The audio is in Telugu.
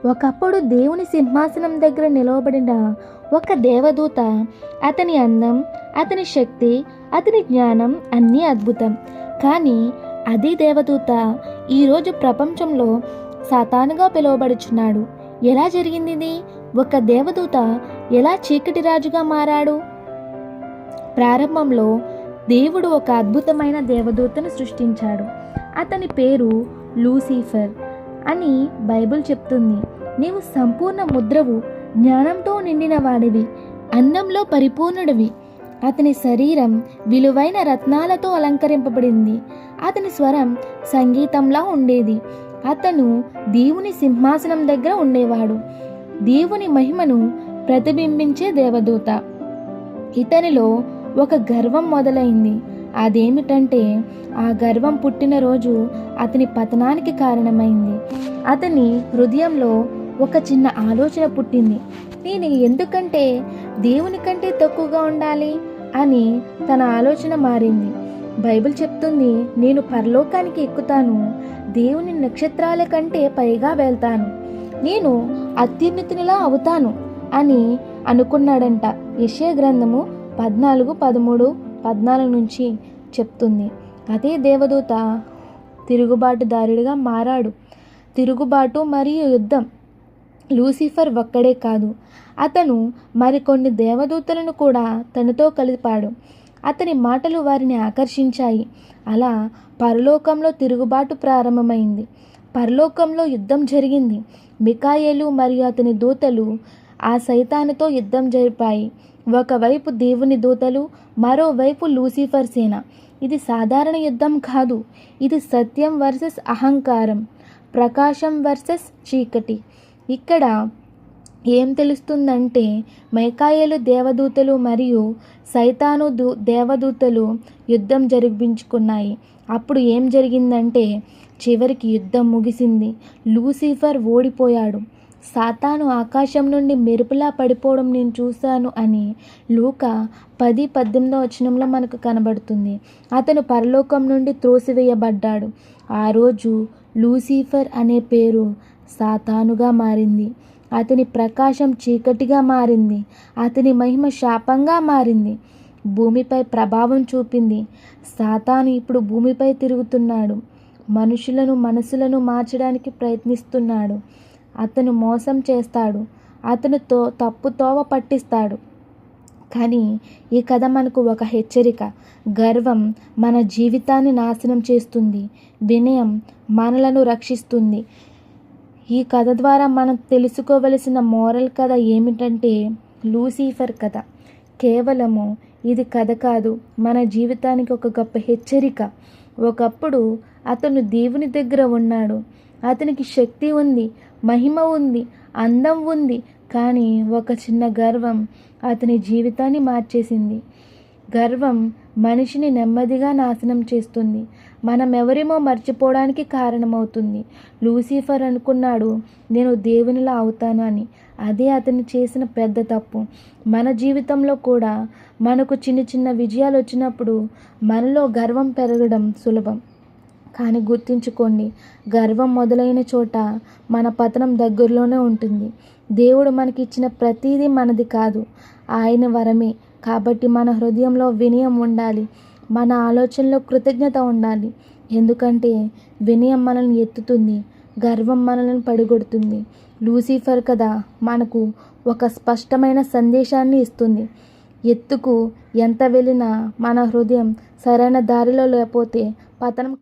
ఒకప్పుడు దేవుని సింహాసనం దగ్గర నిలవబడిన ఒక దేవదూత. అతని అందం, అతని శక్తి, అతని జ్ఞానం అన్నీ అద్భుతం. కానీ అదే దేవదూత ఈరోజు ప్రపంచంలో సాతానుగా పిలువబడుచున్నాడు. ఎలా జరిగింది ఇది? ఒక దేవదూత ఎలా చీకటి రాజుగా మారాడు? ప్రారంభంలో దేవుడు ఒక అద్భుతమైన దేవదూతను సృష్టించాడు. అతని పేరు లూసిఫర్ అని బైబిల్ చెప్తుంది. నీవు సంపూర్ణ ముద్రవు, జ్ఞానంతో నిండిన వాడివి, అందంలో పరిపూర్ణుడివి. అతని శరీరం విలువైన రత్నాలతో అలంకరింపబడింది. అతని స్వరం సంగీతంలా ఉండేది. అతను దేవుని సింహాసనం దగ్గర ఉండేవాడు. దేవుని మహిమను ప్రతిబింబించే దేవదూత. ఇతనిలో ఒక గర్వం మొదలైంది. అదేమిటంటే ఆ గర్వం పుట్టినరోజు అతని పతనానికి కారణమైంది. అతని హృదయంలో ఒక చిన్న ఆలోచన పుట్టింది. నేను ఎందుకంటే దేవుని కంటే తక్కువగా ఉండాలి అని తన ఆలోచన మారింది. బైబిల్ చెప్తుంది, నేను పరలోకానికి ఎక్కుతాను, దేవుని నక్షత్రాల కంటే పైగా వెళ్తాను, నేను అత్యున్నతునిలా అవుతాను అని అనుకున్నాడంట. యెషయా గ్రంథము 14:13-14 నుంచి చెప్తుంది. అదే దేవదూత తిరుగుబాటుదారుడిగా మారాడు. తిరుగుబాటు మరియు యుద్ధం. లూసిఫర్ ఒక్కడే కాదు, అతను మరికొన్ని దేవదూతలను కూడా తనతో కలిపాడు. అతని మాటలు వారిని ఆకర్షించాయి. అలా పరలోకంలో తిరుగుబాటు ప్రారంభమైంది. పరలోకంలో యుద్ధం జరిగింది. మికాయేలు మరియు అతని దూతలు ఆ సైతానుతో యుద్ధం జరిపాయి. ఒకవైపు దేవుని దూతలు, మరోవైపు లూసిఫర్ సేన. ఇది సాధారణ యుద్ధం కాదు. ఇది సత్యం వర్సెస్ అహంకారం, ప్రకాశం వర్సెస్ చీకటి. ఇక్కడ ఏం తెలుస్తుందంటే మికాయేలు దేవదూతలు మరియు సైతాను దేవదూతలు యుద్ధం జరిపించుకున్నాయి. అప్పుడు ఏం జరిగిందంటే చివరికి యుద్ధం ముగిసింది. లూసిఫర్ ఓడిపోయాడు. సాతాను ఆకాశం నుండి మెరుపులా పడిపోవడం నేను చూశాను అని లూకా 10:18 మనకు కనబడుతుంది. అతను పరలోకం నుండి త్రోసివేయబడ్డాడు. ఆ రోజు లూసిఫర్ అనే పేరు సాతానుగా మారింది. అతని ప్రకాశం చీకటిగా మారింది. అతని మహిమ శాపంగా మారింది. భూమిపై ప్రభావం చూపింది. సాతాను ఇప్పుడు భూమిపై తిరుగుతున్నాడు. మనుషులను మనసులను మార్చడానికి ప్రయత్నిస్తున్నాడు. అతను మోసం చేస్తాడు. అతను తప్పుతోవ పట్టిస్తాడు. కానీ ఈ కథ మనకు ఒక హెచ్చరిక. గర్వం మన జీవితాన్ని నాశనం చేస్తుంది. వినయం మనలను రక్షిస్తుంది. ఈ కథ ద్వారా మనం తెలుసుకోవలసిన మోరల్ కథ ఏమిటంటే లూసిఫర్ కథ కేవలము ఇది కథ కాదు, మన జీవితానికి ఒక గొప్ప హెచ్చరిక. ఒకప్పుడు అతను దేవుని దగ్గర ఉన్నాడు. అతనికి శక్తి ఉంది, మహిమ ఉంది, అందం ఉంది. కానీ ఒక చిన్న గర్వం అతని జీవితాన్ని మార్చేసింది. గర్వం మనిషిని నెమ్మదిగా నాశనం చేస్తుంది. మనం ఎవరేమో మర్చిపోవడానికి కారణమవుతుంది. లూసిఫర్ అనుకున్నాడు నేను దేవునిలా అవుతాను అని. అదే అతను చేసిన పెద్ద తప్పు. మన జీవితంలో కూడా మనకు చిన్న చిన్న విజయాలు వచ్చినప్పుడు మనలో గర్వం పెరగడం సులభం. కానీ గుర్తుంచుకోండి, గర్వం మొదలైన చోట మన పతనం దగ్గరలోనే ఉంటుంది. దేవుడు మనకి ఇచ్చిన ప్రతిదీ మనది కాదు, ఆయన వరమే. కాబట్టి మన హృదయంలో వినయం ఉండాలి. మన ఆలోచనలో కృతజ్ఞత ఉండాలి. ఎందుకంటే వినయం మనల్ని ఎత్తుతుంది, గర్వం మనల్ని పడిగొడుతుంది. లూసిఫర్ కదా మనకు ఒక స్పష్టమైన సందేశాన్ని ఇస్తుంది. ఎత్తుకు ఎంత వెళ్ళినా మన హృదయం సరైన దారిలో లేకపోతే పతనం